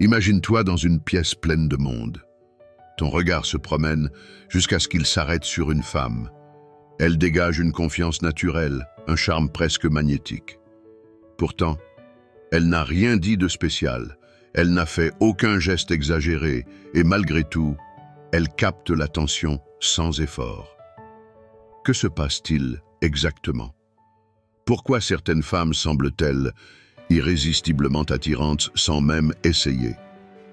Imagine-toi dans une pièce pleine de monde. Ton regard se promène jusqu'à ce qu'il s'arrête sur une femme. Elle dégage une confiance naturelle, un charme presque magnétique. Pourtant, elle n'a rien dit de spécial, elle n'a fait aucun geste exagéré et malgré tout, elle capte l'attention sans effort. Que se passe-t-il exactement? Pourquoi certaines femmes semblent-elles irrésistiblement attirantes sans même essayer?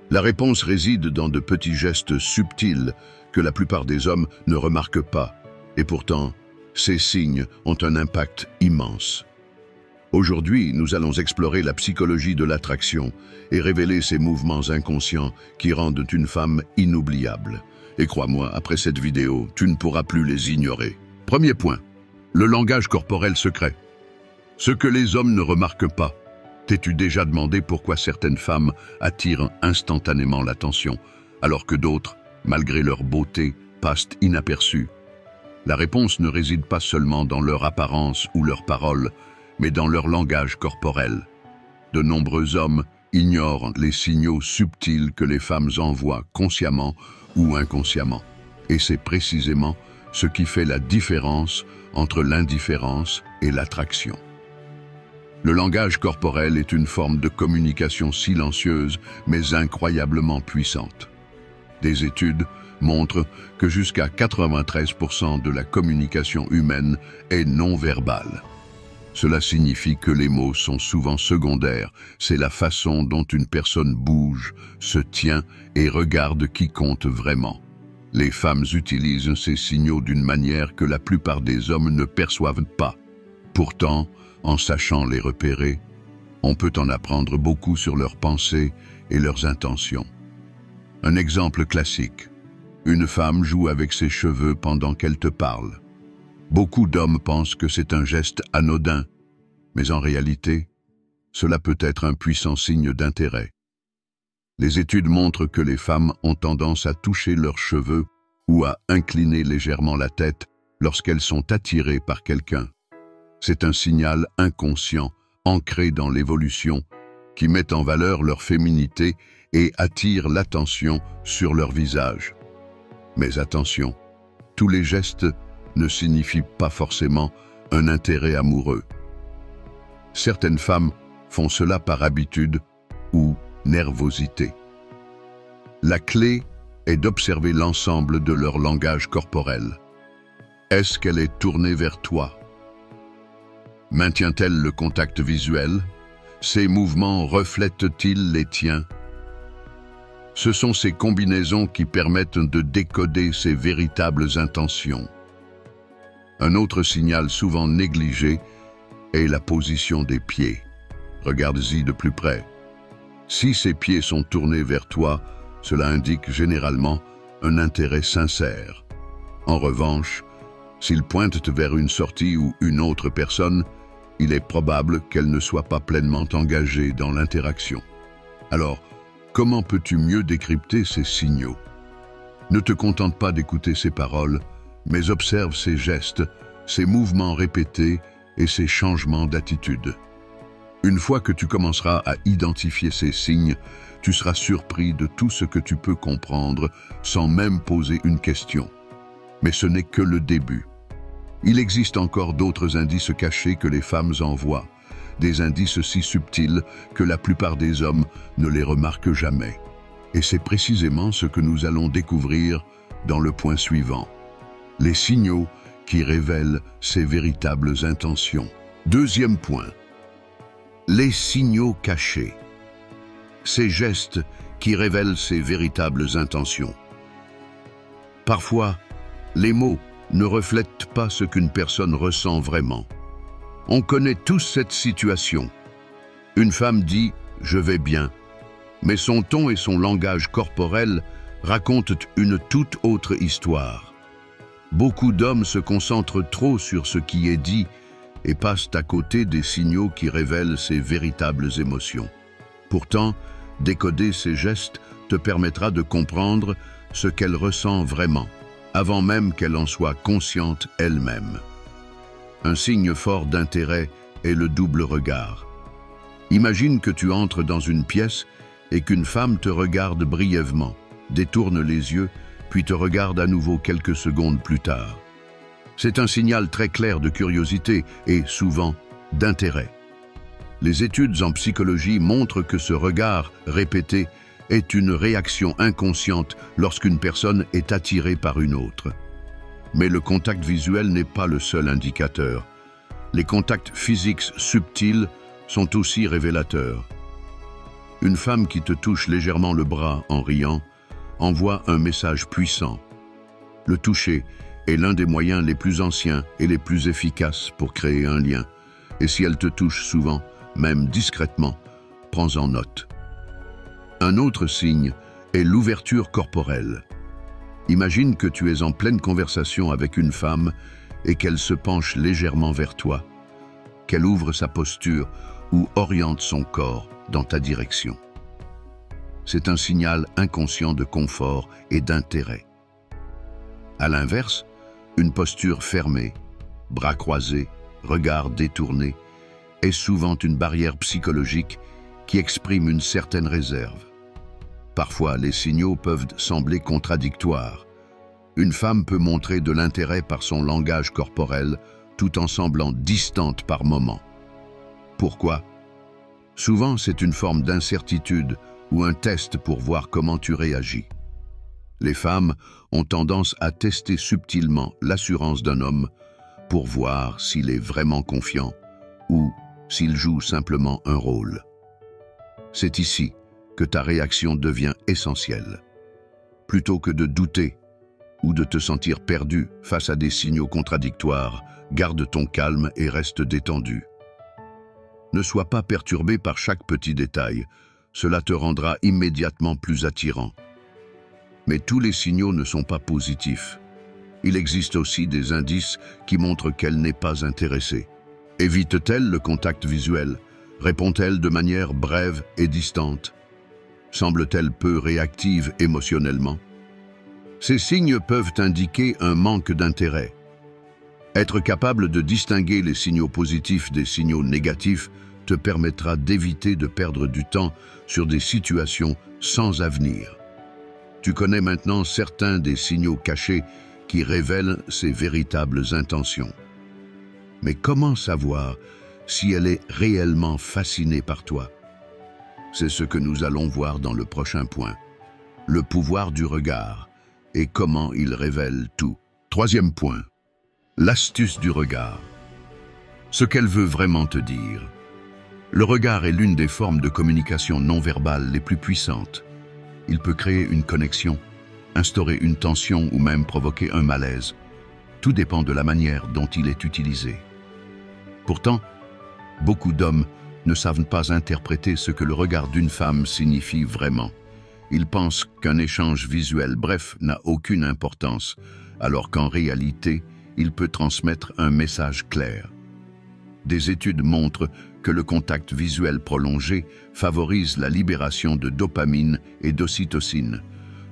La réponse réside dans de petits gestes subtils que la plupart des hommes ne remarquent pas. Et pourtant, ces signes ont un impact immense. Aujourd'hui, nous allons explorer la psychologie de l'attraction et révéler ces mouvements inconscients qui rendent une femme inoubliable. Et crois-moi, après cette vidéo, tu ne pourras plus les ignorer. Premier point, le langage corporel secret. Ce que les hommes ne remarquent pas. T'es-tu déjà demandé pourquoi certaines femmes attirent instantanément l'attention, alors que d'autres, malgré leur beauté, passent inaperçues? La réponse ne réside pas seulement dans leur apparence ou leurs paroles, mais dans leur langage corporel. De nombreux hommes ignorent les signaux subtils que les femmes envoient consciemment ou inconsciemment. Et c'est précisément ce qui fait la différence entre l'indifférence et l'attraction. Le langage corporel est une forme de communication silencieuse mais incroyablement puissante. Des études montrent que jusqu'à 93% de la communication humaine est non-verbale. Cela signifie que les mots sont souvent secondaires, c'est la façon dont une personne bouge, se tient et regarde qui compte vraiment. Les femmes utilisent ces signaux d'une manière que la plupart des hommes ne perçoivent pas. Pourtant, en sachant les repérer, on peut en apprendre beaucoup sur leurs pensées et leurs intentions. Un exemple classique. Une femme joue avec ses cheveux pendant qu'elle te parle. Beaucoup d'hommes pensent que c'est un geste anodin, mais en réalité, cela peut être un puissant signe d'intérêt. Les études montrent que les femmes ont tendance à toucher leurs cheveux ou à incliner légèrement la tête lorsqu'elles sont attirées par quelqu'un. C'est un signal inconscient, ancré dans l'évolution, qui met en valeur leur féminité et attire l'attention sur leur visage. Mais attention, tous les gestes ne signifient pas forcément un intérêt amoureux. Certaines femmes font cela par habitude ou nervosité. La clé est d'observer l'ensemble de leur langage corporel. Est-ce qu'elle est tournée vers toi? Maintient-elle le contact visuel? Ces mouvements reflètent-ils les tiens? Ce sont ces combinaisons qui permettent de décoder ses véritables intentions. Un autre signal souvent négligé est la position des pieds. Regarde-y de plus près. Si ses pieds sont tournés vers toi, cela indique généralement un intérêt sincère. En revanche, s'ils pointent vers une sortie ou une autre personne, il est probable qu'elle ne soit pas pleinement engagée dans l'interaction. Alors, comment peux-tu mieux décrypter ces signaux? Ne te contente pas d'écouter ses paroles, mais observe ses gestes, ses mouvements répétés et ses changements d'attitude. Une fois que tu commenceras à identifier ces signes, tu seras surpris de tout ce que tu peux comprendre sans même poser une question. Mais ce n'est que le début. Il existe encore d'autres indices cachés que les femmes envoient, des indices si subtils que la plupart des hommes ne les remarquent jamais. Et c'est précisément ce que nous allons découvrir dans le point suivant. Les signaux qui révèlent ses véritables intentions. Deuxième point. Les signaux cachés. Ces gestes qui révèlent ses véritables intentions. Parfois, les mots ne reflètent pas ce qu'une personne ressent vraiment. On connaît tous cette situation. Une femme dit « je vais bien », mais son ton et son langage corporel racontent une toute autre histoire. Beaucoup d'hommes se concentrent trop sur ce qui est dit et passent à côté des signaux qui révèlent ses véritables émotions. Pourtant, décoder ces gestes te permettra de comprendre ce qu'elle ressent vraiment, avant même qu'elle en soit consciente elle-même. Un signe fort d'intérêt est le double regard. Imagine que tu entres dans une pièce et qu'une femme te regarde brièvement, détourne les yeux, puis te regarde à nouveau quelques secondes plus tard. C'est un signal très clair de curiosité et, souvent, d'intérêt. Les études en psychologie montrent que ce regard répété est une réaction inconsciente lorsqu'une personne est attirée par une autre. Mais le contact visuel n'est pas le seul indicateur. Les contacts physiques subtils sont aussi révélateurs. Une femme qui te touche légèrement le bras en riant envoie un message puissant. Le toucher est l'un des moyens les plus anciens et les plus efficaces pour créer un lien. Et si elle te touche souvent, même discrètement, prends-en note. Un autre signe est l'ouverture corporelle. Imagine que tu es en pleine conversation avec une femme et qu'elle se penche légèrement vers toi, qu'elle ouvre sa posture ou oriente son corps dans ta direction. C'est un signal inconscient de confort et d'intérêt. À l'inverse, une posture fermée, bras croisés, regard détourné, est souvent une barrière psychologique qui exprime une certaine réserve. Parfois, les signaux peuvent sembler contradictoires. Une femme peut montrer de l'intérêt par son langage corporel, tout en semblant distante par moments. Pourquoi? Souvent, c'est une forme d'incertitude ou un test pour voir comment tu réagis. Les femmes ont tendance à tester subtilement l'assurance d'un homme pour voir s'il est vraiment confiant ou s'il joue simplement un rôle. C'est ici que ta réaction devient essentielle. Plutôt que de douter ou de te sentir perdu face à des signaux contradictoires, garde ton calme et reste détendu. Ne sois pas perturbé par chaque petit détail, cela te rendra immédiatement plus attirant. Mais tous les signaux ne sont pas positifs. Il existe aussi des indices qui montrent qu'elle n'est pas intéressée. Évite-t-elle le contact visuel? Répond-elle de manière brève et distante? Semble-t-elle peu réactive émotionnellement? Ces signes peuvent indiquer un manque d'intérêt. Être capable de distinguer les signaux positifs des signaux négatifs te permettra d'éviter de perdre du temps sur des situations sans avenir. Tu connais maintenant certains des signaux cachés qui révèlent ses véritables intentions. Mais comment savoir si elle est réellement fascinée par toi? C'est ce que nous allons voir dans le prochain point. Le pouvoir du regard et comment il révèle tout. Troisième point. L'astuce du regard. Ce qu'elle veut vraiment te dire. Le regard est l'une des formes de communication non verbale les plus puissantes. Il peut créer une connexion, instaurer une tension ou même provoquer un malaise. Tout dépend de la manière dont il est utilisé. Pourtant, beaucoup d'hommes ne savent pas interpréter ce que le regard d'une femme signifie vraiment. Ils pensent qu'un échange visuel bref n'a aucune importance, alors qu'en réalité, il peut transmettre un message clair. Des études montrent que le contact visuel prolongé favorise la libération de dopamine et d'ocytocine,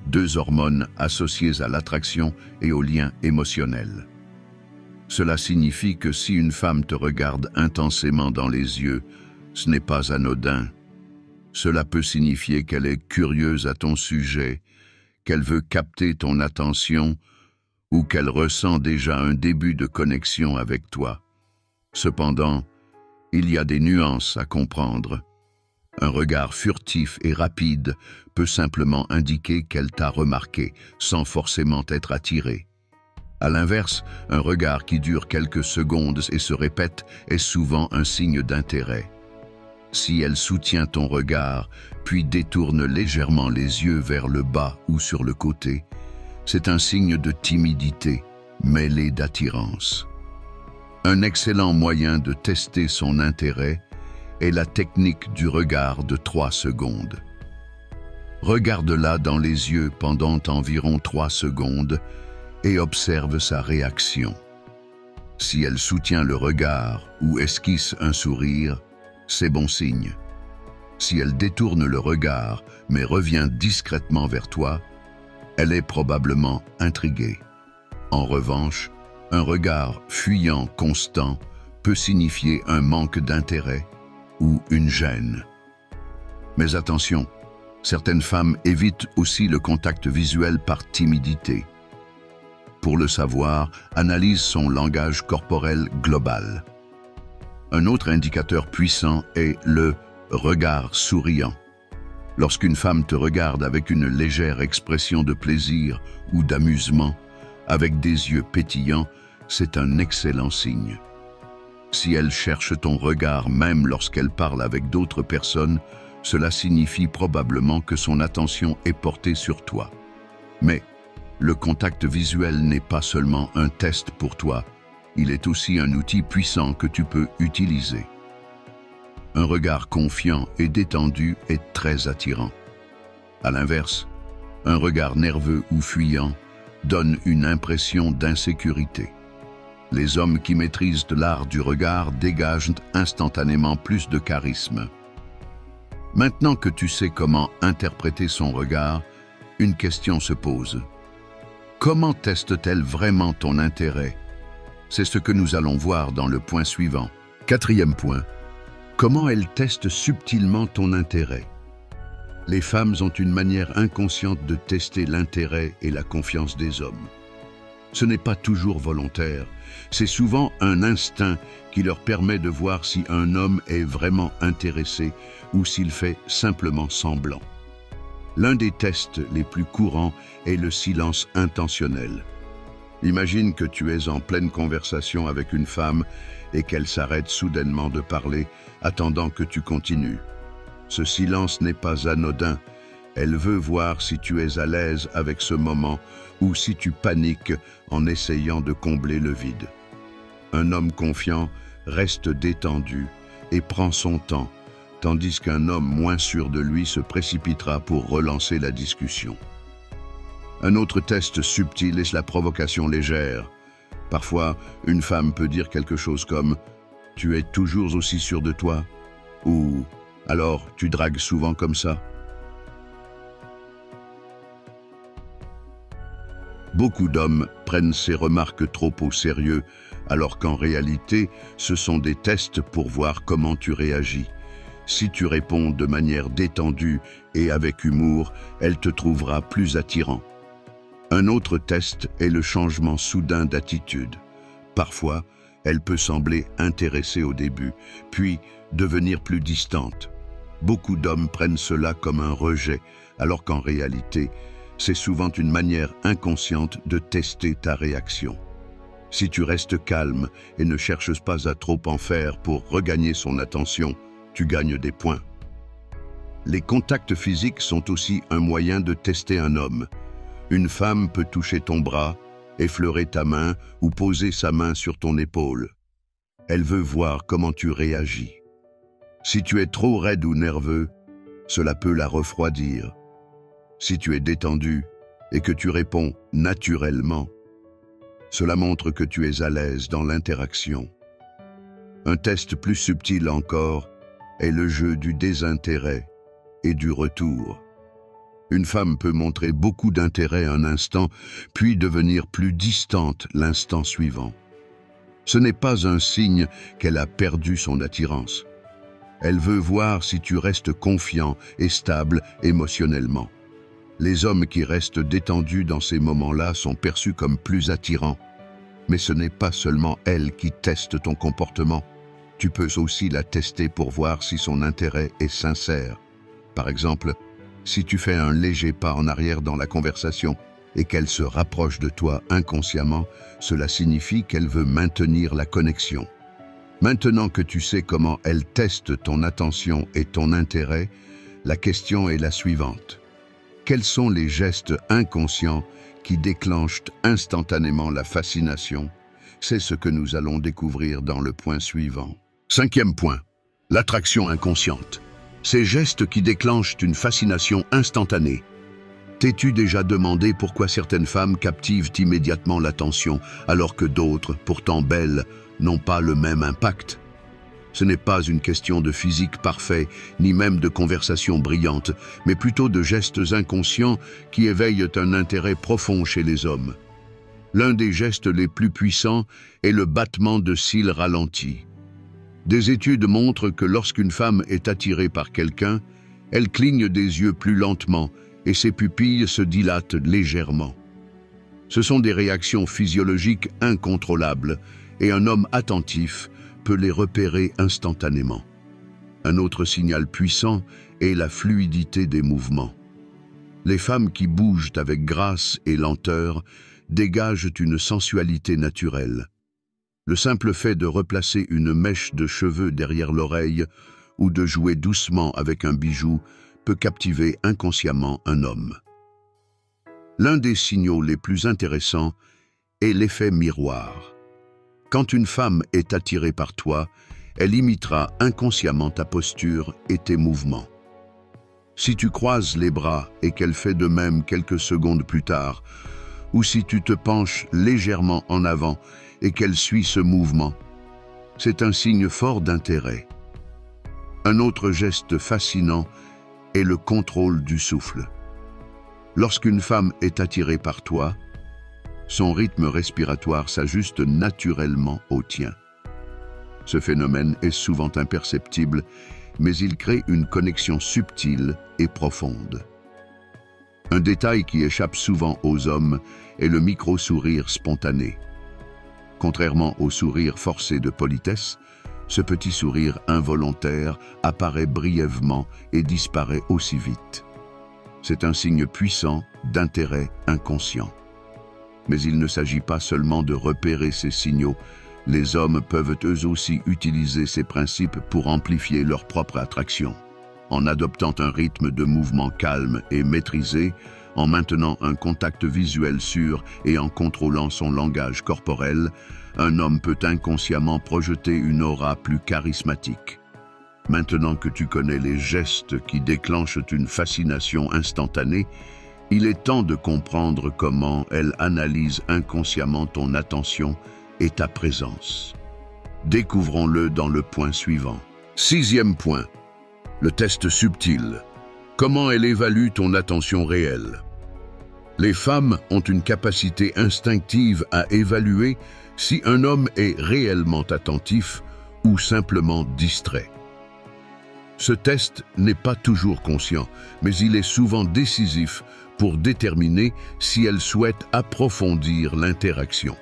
deux hormones associées à l'attraction et au lien émotionnel. Cela signifie que si une femme te regarde intensément dans les yeux, ce n'est pas anodin. Cela peut signifier qu'elle est curieuse à ton sujet, qu'elle veut capter ton attention ou qu'elle ressent déjà un début de connexion avec toi. Cependant, il y a des nuances à comprendre. Un regard furtif et rapide peut simplement indiquer qu'elle t'a remarqué, sans forcément être attiré. À l'inverse, un regard qui dure quelques secondes et se répète est souvent un signe d'intérêt. Si elle soutient ton regard, puis détourne légèrement les yeux vers le bas ou sur le côté, c'est un signe de timidité, mêlé d'attirance. Un excellent moyen de tester son intérêt est la technique du regard de 3 secondes. Regarde-la dans les yeux pendant environ 3 secondes et observe sa réaction. Si elle soutient le regard ou esquisse un sourire, c'est bon signe. Si elle détourne le regard mais revient discrètement vers toi, elle est probablement intriguée. En revanche, un regard fuyant constant peut signifier un manque d'intérêt ou une gêne. Mais attention, Certaines femmes évitent aussi le contact visuel par timidité. Pour le savoir, analyse son langage corporel global. Un autre indicateur puissant est le regard souriant. Lorsqu'une femme te regarde avec une légère expression de plaisir ou d'amusement, avec des yeux pétillants, c'est un excellent signe. Si elle cherche ton regard même lorsqu'elle parle avec d'autres personnes, cela signifie probablement que son attention est portée sur toi. Mais le contact visuel n'est pas seulement un test pour toi, il est aussi un outil puissant que tu peux utiliser. Un regard confiant et détendu est très attirant. À l'inverse, un regard nerveux ou fuyant donne une impression d'insécurité. Les hommes qui maîtrisent l'art du regard dégagent instantanément plus de charisme. Maintenant que tu sais comment interpréter son regard, une question se pose. Comment teste-t-elle vraiment ton intérêt? C'est ce que nous allons voir dans le point suivant. Quatrième point. Comment elle teste subtilement ton intérêt? Les femmes ont une manière inconsciente de tester l'intérêt et la confiance des hommes. Ce n'est pas toujours volontaire, c'est souvent un instinct qui leur permet de voir si un homme est vraiment intéressé ou s'il fait simplement semblant. L'un des tests les plus courants est le silence intentionnel. Imagine que tu es en pleine conversation avec une femme et qu'elle s'arrête soudainement de parler, attendant que tu continues. Ce silence n'est pas anodin. Elle veut voir si tu es à l'aise avec ce moment ou si tu paniques en essayant de combler le vide. Un homme confiant reste détendu et prend son temps, tandis qu'un homme moins sûr de lui se précipitera pour relancer la discussion. Un autre test subtil est la provocation légère. Parfois, une femme peut dire quelque chose comme « Tu es toujours aussi sûr de toi » ou « Alors, tu dragues souvent comme ça ?» Beaucoup d'hommes prennent ces remarques trop au sérieux, alors qu'en réalité, ce sont des tests pour voir comment tu réagis. Si tu réponds de manière détendue et avec humour, elle te trouvera plus attirant. Un autre test est le changement soudain d'attitude. Parfois, elle peut sembler intéressée au début, puis devenir plus distante. Beaucoup d'hommes prennent cela comme un rejet, alors qu'en réalité, c'est souvent une manière inconsciente de tester ta réaction. Si tu restes calme et ne cherches pas à trop en faire pour regagner son attention, tu gagnes des points. Les contacts physiques sont aussi un moyen de tester un homme. Une femme peut toucher ton bras, effleurer ta main ou poser sa main sur ton épaule. Elle veut voir comment tu réagis. Si tu es trop raide ou nerveux, cela peut la refroidir. Si tu es détendu et que tu réponds naturellement, cela montre que tu es à l'aise dans l'interaction. Un test plus subtil encore est le jeu du désintérêt et du retour. Une femme peut montrer beaucoup d'intérêt un instant, puis devenir plus distante l'instant suivant. Ce n'est pas un signe qu'elle a perdu son attirance. Elle veut voir si tu restes confiant et stable émotionnellement. Les hommes qui restent détendus dans ces moments-là sont perçus comme plus attirants. Mais ce n'est pas seulement elle qui teste ton comportement. Tu peux aussi la tester pour voir si son intérêt est sincère. Par exemple, si tu fais un léger pas en arrière dans la conversation et qu'elle se rapproche de toi inconsciemment, cela signifie qu'elle veut maintenir la connexion. Maintenant que tu sais comment elle teste ton attention et ton intérêt, la question est la suivante. Quels sont les gestes inconscients qui déclenchent instantanément la fascination? C'est ce que nous allons découvrir dans le point suivant. Cinquième point, l'attraction inconsciente. Ces gestes qui déclenchent une fascination instantanée. T'es-tu déjà demandé pourquoi certaines femmes captivent immédiatement l'attention alors que d'autres, pourtant belles, n'ont pas le même impact? Ce n'est pas une question de physique parfait, ni même de conversation brillante, mais plutôt de gestes inconscients qui éveillent un intérêt profond chez les hommes. L'un des gestes les plus puissants est le battement de cils ralenti. Des études montrent que lorsqu'une femme est attirée par quelqu'un, Elle cligne des yeux plus lentement et ses pupilles se dilatent légèrement. Ce sont des réactions physiologiques incontrôlables et un homme attentif peut les repérer instantanément. Un autre signal puissant est la fluidité des mouvements. Les femmes qui bougent avec grâce et lenteur dégagent une sensualité naturelle. Le simple fait de replacer une mèche de cheveux derrière l'oreille ou de jouer doucement avec un bijou peut captiver inconsciemment un homme. L'un des signaux les plus intéressants est l'effet miroir. Quand une femme est attirée par toi, elle imitera inconsciemment ta posture et tes mouvements. Si tu croises les bras et qu'elle fait de même quelques secondes plus tard, ou si tu te penches légèrement en avant et qu'elle suit ce mouvement, c'est un signe fort d'intérêt. Un autre geste fascinant est le contrôle du souffle. Lorsqu'une femme est attirée par toi, son rythme respiratoire s'ajuste naturellement au tien. Ce phénomène est souvent imperceptible, mais il crée une connexion subtile et profonde. Un détail qui échappe souvent aux hommes est le micro-sourire spontané. Contrairement au sourire forcé de politesse, ce petit sourire involontaire apparaît brièvement et disparaît aussi vite. C'est un signe puissant d'intérêt inconscient. Mais il ne s'agit pas seulement de repérer ces signaux. Les hommes peuvent eux aussi utiliser ces principes pour amplifier leur propre attraction. En adoptant un rythme de mouvement calme et maîtrisé, en maintenant un contact visuel sûr et en contrôlant son langage corporel, un homme peut inconsciemment projeter une aura plus charismatique. Maintenant que tu connais les gestes qui déclenchent une fascination instantanée, il est temps de comprendre comment elle analyse inconsciemment ton attention et ta présence. Découvrons-le dans le point suivant. 6e point. Le test subtil. Comment elle évalue ton attention réelle? Les femmes ont une capacité instinctive à évaluer si un homme est réellement attentif ou simplement distrait. Ce test n'est pas toujours conscient, mais il est souvent décisif pour déterminer si elle souhaite approfondir l'interaction.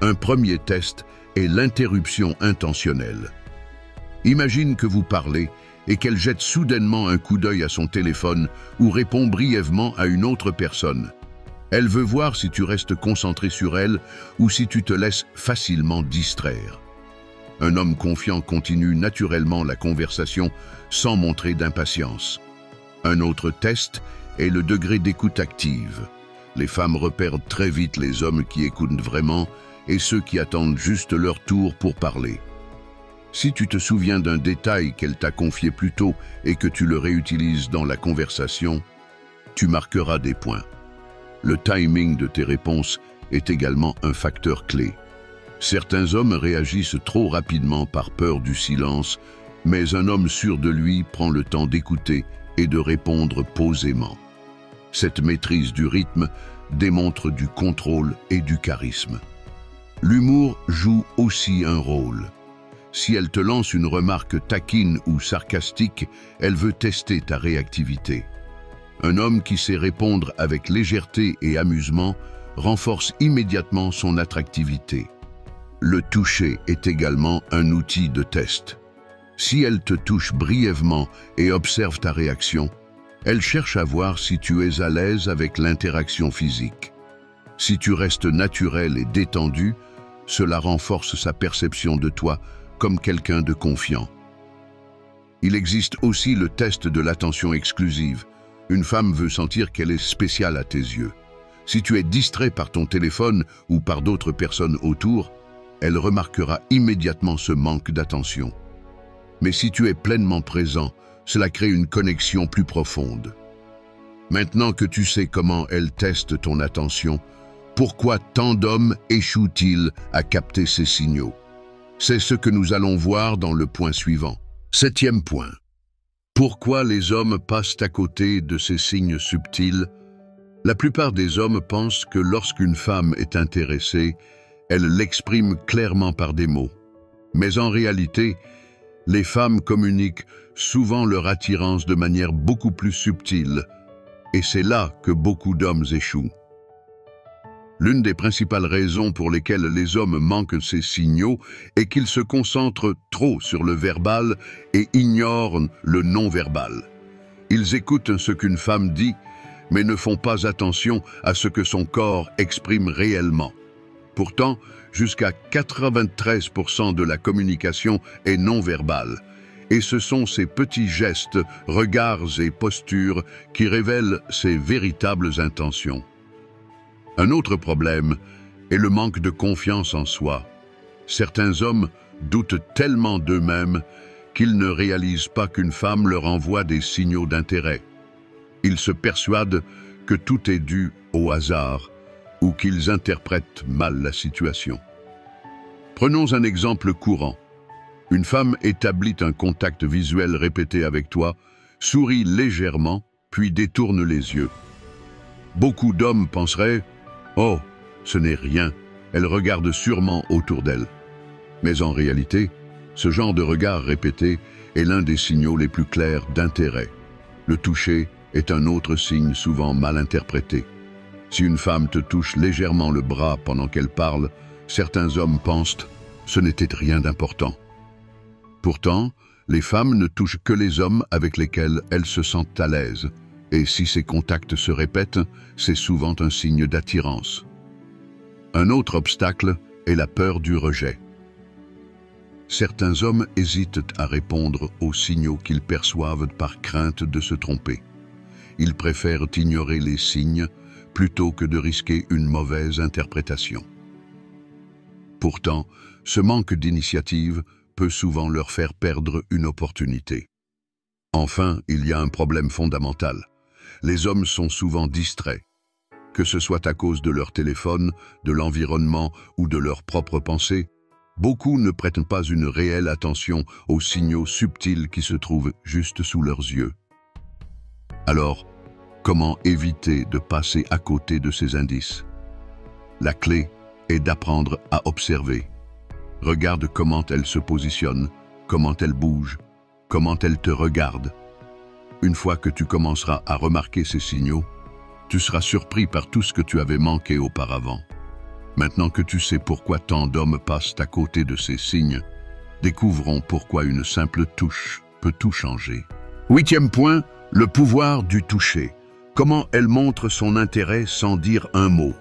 Un premier test est l'interruption intentionnelle. Imagine que vous parlez et qu'elle jette soudainement un coup d'œil à son téléphone ou répond brièvement à une autre personne. Elle veut voir si tu restes concentré sur elle ou si tu te laisses facilement distraire. Un homme confiant continue naturellement la conversation sans montrer d'impatience. Un autre test est le degré d'écoute active. Les femmes repèrent très vite les hommes qui écoutent vraiment et ceux qui attendent juste leur tour pour parler. Si tu te souviens d'un détail qu'elle t'a confié plus tôt et que tu le réutilises dans la conversation, tu marqueras des points. Le timing de tes réponses est également un facteur clé. Certains hommes réagissent trop rapidement par peur du silence, mais un homme sûr de lui prend le temps d'écouter et de répondre posément. Cette maîtrise du rythme démontre du contrôle et du charisme. L'humour joue aussi un rôle. Si elle te lance une remarque taquine ou sarcastique, elle veut tester ta réactivité. Un homme qui sait répondre avec légèreté et amusement renforce immédiatement son attractivité. Le toucher est également un outil de test. Si elle te touche brièvement et observe ta réaction, elle cherche à voir si tu es à l'aise avec l'interaction physique. Si tu restes naturel et détendu, cela renforce sa perception de toi comme quelqu'un de confiant. Il existe aussi le test de l'attention exclusive. Une femme veut sentir qu'elle est spéciale à tes yeux. Si tu es distrait par ton téléphone ou par d'autres personnes autour, elle remarquera immédiatement ce manque d'attention. Mais si tu es pleinement présent, cela crée une connexion plus profonde. Maintenant que tu sais comment elle teste ton attention, pourquoi tant d'hommes échouent-ils à capter ces signaux? C'est ce que nous allons voir dans le point suivant. 7e point. Pourquoi les hommes passent à côté de ces signes subtils? La plupart des hommes pensent que lorsqu'une femme est intéressée, elle l'exprime clairement par des mots. Mais en réalité, Les femmes communiquent souvent leur attirance de manière beaucoup plus subtile, et c'est là que beaucoup d'hommes échouent. L'une des principales raisons pour lesquelles les hommes manquent ces signaux est qu'ils se concentrent trop sur le verbal et ignorent le non-verbal. Ils écoutent ce qu'une femme dit, mais ne font pas attention à ce que son corps exprime réellement. Pourtant, jusqu'à 93% de la communication est non-verbale, et ce sont ces petits gestes, regards et postures qui révèlent ses véritables intentions. Un autre problème est le manque de confiance en soi. Certains hommes doutent tellement d'eux-mêmes qu'ils ne réalisent pas qu'une femme leur envoie des signaux d'intérêt. Ils se persuadent que tout est dû au hasard ou qu'ils interprètent mal la situation. Prenons un exemple courant. Une femme établit un contact visuel répété avec toi, sourit légèrement, puis détourne les yeux. Beaucoup d'hommes penseraient « Oh, ce n'est rien, elle regarde sûrement autour d'elle ». Mais en réalité, ce genre de regard répété est l'un des signaux les plus clairs d'intérêt. Le toucher est un autre signe souvent mal interprété. Si une femme te touche légèrement le bras pendant qu'elle parle, certains hommes pensent « ce n'était rien d'important ». Pourtant, les femmes ne touchent que les hommes avec lesquels elles se sentent à l'aise. Et si ces contacts se répètent, c'est souvent un signe d'attirance. Un autre obstacle est la peur du rejet. Certains hommes hésitent à répondre aux signaux qu'ils perçoivent par crainte de se tromper. Ils préfèrent ignorer les signes plutôt que de risquer une mauvaise interprétation. Pourtant, ce manque d'initiative peut souvent leur faire perdre une opportunité. Enfin, il y a un problème fondamental. Les hommes sont souvent distraits. Que ce soit à cause de leur téléphone, de l'environnement ou de leurs propres pensées, beaucoup ne prêtent pas une réelle attention aux signaux subtils qui se trouvent juste sous leurs yeux. Alors, comment éviter de passer à côté de ces indices? La clé est d'apprendre à observer. Regarde comment elle se positionne, comment elle bouge, comment elle te regarde. Une fois que tu commenceras à remarquer ces signaux, tu seras surpris par tout ce que tu avais manqué auparavant. Maintenant que tu sais pourquoi tant d'hommes passent à côté de ces signes, découvrons pourquoi une simple touche peut tout changer. 8e point, le pouvoir du toucher. Comment elle montre son intérêt sans dire un mot.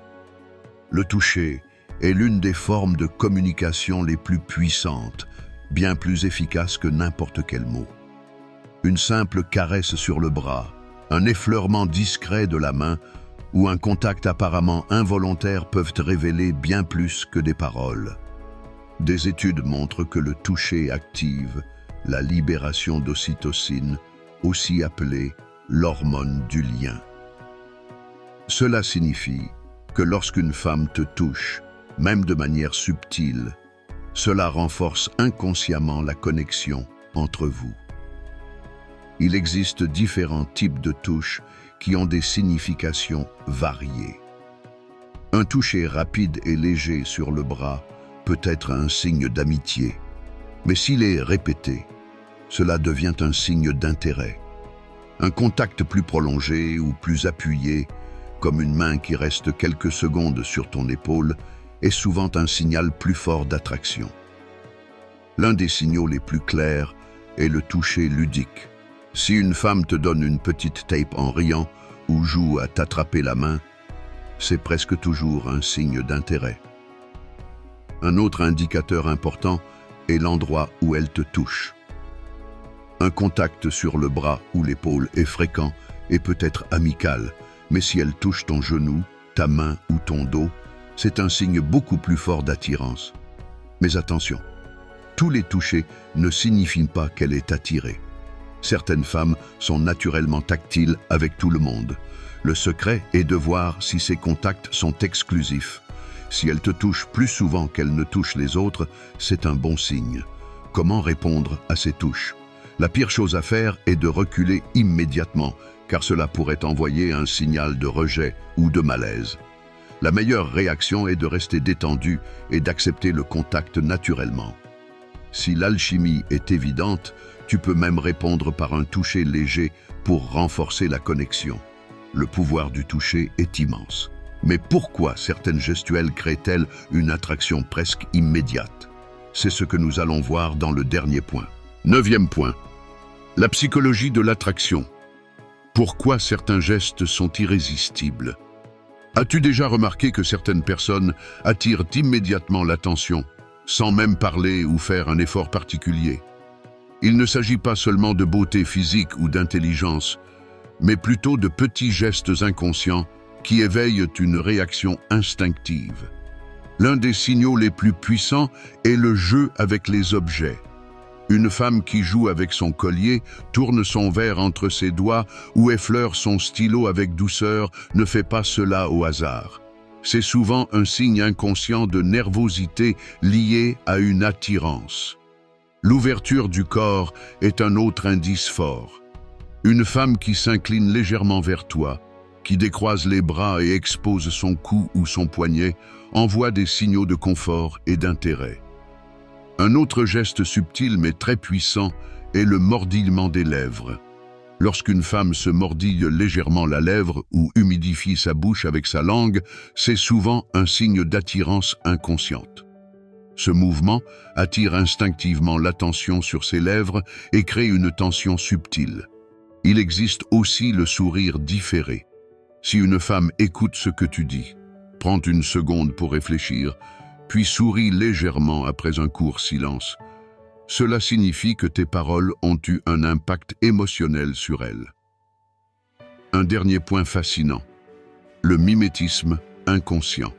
Le toucher est l'une des formes de communication les plus puissantes, bien plus efficace que n'importe quel mot. Une simple caresse sur le bras, un effleurement discret de la main ou un contact apparemment involontaire peuvent révéler bien plus que des paroles. Des études montrent que le toucher active la libération d'ocytocine, aussi appelée l'hormone du lien. Cela signifie que lorsqu'une femme te touche, même de manière subtile, cela renforce inconsciemment la connexion entre vous. Il existe différents types de touches qui ont des significations variées. Un toucher rapide et léger sur le bras peut être un signe d'amitié, mais s'il est répété, cela devient un signe d'intérêt. Un contact plus prolongé ou plus appuyé, comme une main qui reste quelques secondes sur ton épaule, est souvent un signal plus fort d'attraction. L'un des signaux les plus clairs est le toucher ludique. Si une femme te donne une petite tape en riant ou joue à t'attraper la main, c'est presque toujours un signe d'intérêt. Un autre indicateur important est l'endroit où elle te touche. Un contact sur le bras ou l'épaule est fréquent et peut être amical, mais si elle touche ton genou, ta main ou ton dos, c'est un signe beaucoup plus fort d'attirance. Mais attention, tous les touchés ne signifient pas qu'elle est attirée. Certaines femmes sont naturellement tactiles avec tout le monde. Le secret est de voir si ces contacts sont exclusifs. Si elle te touche plus souvent qu'elle ne touche les autres, c'est un bon signe. Comment répondre à ces touches? La pire chose à faire est de reculer immédiatement, car cela pourrait envoyer un signal de rejet ou de malaise. La meilleure réaction est de rester détendu et d'accepter le contact naturellement. Si l'alchimie est évidente, tu peux même répondre par un toucher léger pour renforcer la connexion. Le pouvoir du toucher est immense. Mais pourquoi certaines gestuelles créent-elles une attraction presque immédiate? C'est ce que nous allons voir dans le dernier point. 9e point. La psychologie de l'attraction. Pourquoi certains gestes sont irrésistibles? As-tu déjà remarqué que certaines personnes attirent immédiatement l'attention, sans même parler ou faire un effort particulier? Il ne s'agit pas seulement de beauté physique ou d'intelligence, mais plutôt de petits gestes inconscients qui éveillent une réaction instinctive. L'un des signaux les plus puissants est le jeu avec les objets. Une femme qui joue avec son collier, tourne son verre entre ses doigts ou effleure son stylo avec douceur ne fait pas cela au hasard. C'est souvent un signe inconscient de nervosité lié à une attirance. L'ouverture du corps est un autre indice fort. Une femme qui s'incline légèrement vers toi, qui décroise les bras et expose son cou ou son poignet, envoie des signaux de confort et d'intérêt. Un autre geste subtil mais très puissant est le mordillement des lèvres. Lorsqu'une femme se mordille légèrement la lèvre ou humidifie sa bouche avec sa langue, c'est souvent un signe d'attirance inconsciente. Ce mouvement attire instinctivement l'attention sur ses lèvres et crée une tension subtile. Il existe aussi le sourire différé. Si une femme écoute ce que tu dis, prends une seconde pour réfléchir, puis souris légèrement après un court silence. Cela signifie que tes paroles ont eu un impact émotionnel sur elle. Un dernier point fascinant, le mimétisme inconscient.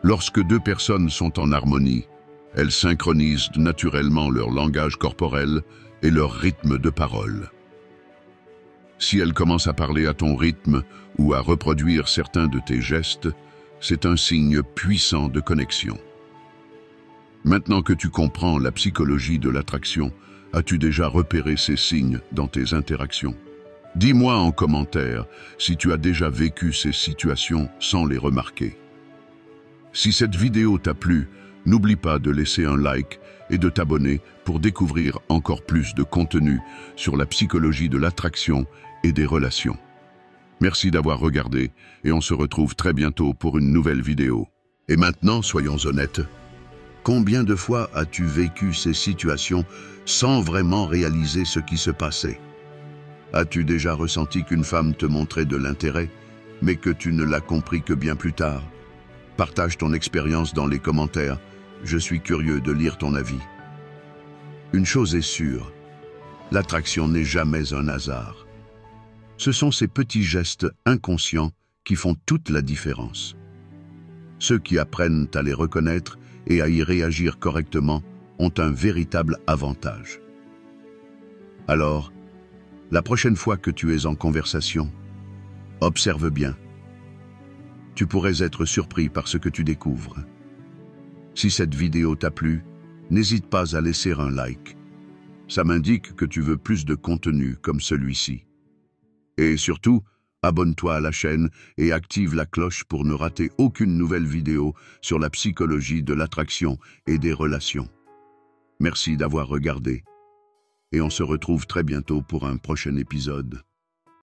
Lorsque deux personnes sont en harmonie, elles synchronisent naturellement leur langage corporel et leur rythme de parole. Si elles commencent à parler à ton rythme ou à reproduire certains de tes gestes, c'est un signe puissant de connexion. Maintenant que tu comprends la psychologie de l'attraction, as-tu déjà repéré ces signes dans tes interactions? Dis-moi en commentaire si tu as déjà vécu ces situations sans les remarquer. Si cette vidéo t'a plu, n'oublie pas de laisser un like et de t'abonner pour découvrir encore plus de contenu sur la psychologie de l'attraction et des relations. Merci d'avoir regardé et on se retrouve très bientôt pour une nouvelle vidéo. Et maintenant, soyons honnêtes, combien de fois as-tu vécu ces situations sans vraiment réaliser ce qui se passait? As-tu déjà ressenti qu'une femme te montrait de l'intérêt, mais que tu ne l'as compris que bien plus tard? Partage ton expérience dans les commentaires, je suis curieux de lire ton avis. Une chose est sûre, l'attraction n'est jamais un hasard. Ce sont ces petits gestes inconscients qui font toute la différence. Ceux qui apprennent à les reconnaître et à y réagir correctement ont un véritable avantage. Alors, la prochaine fois que tu es en conversation, observe bien. Tu pourrais être surpris par ce que tu découvres. Si cette vidéo t'a plu, n'hésite pas à laisser un like. Ça m'indique que tu veux plus de contenu comme celui-ci. Et surtout, abonne-toi à la chaîne et active la cloche pour ne rater aucune nouvelle vidéo sur la psychologie de l'attraction et des relations. Merci d'avoir regardé et on se retrouve très bientôt pour un prochain épisode.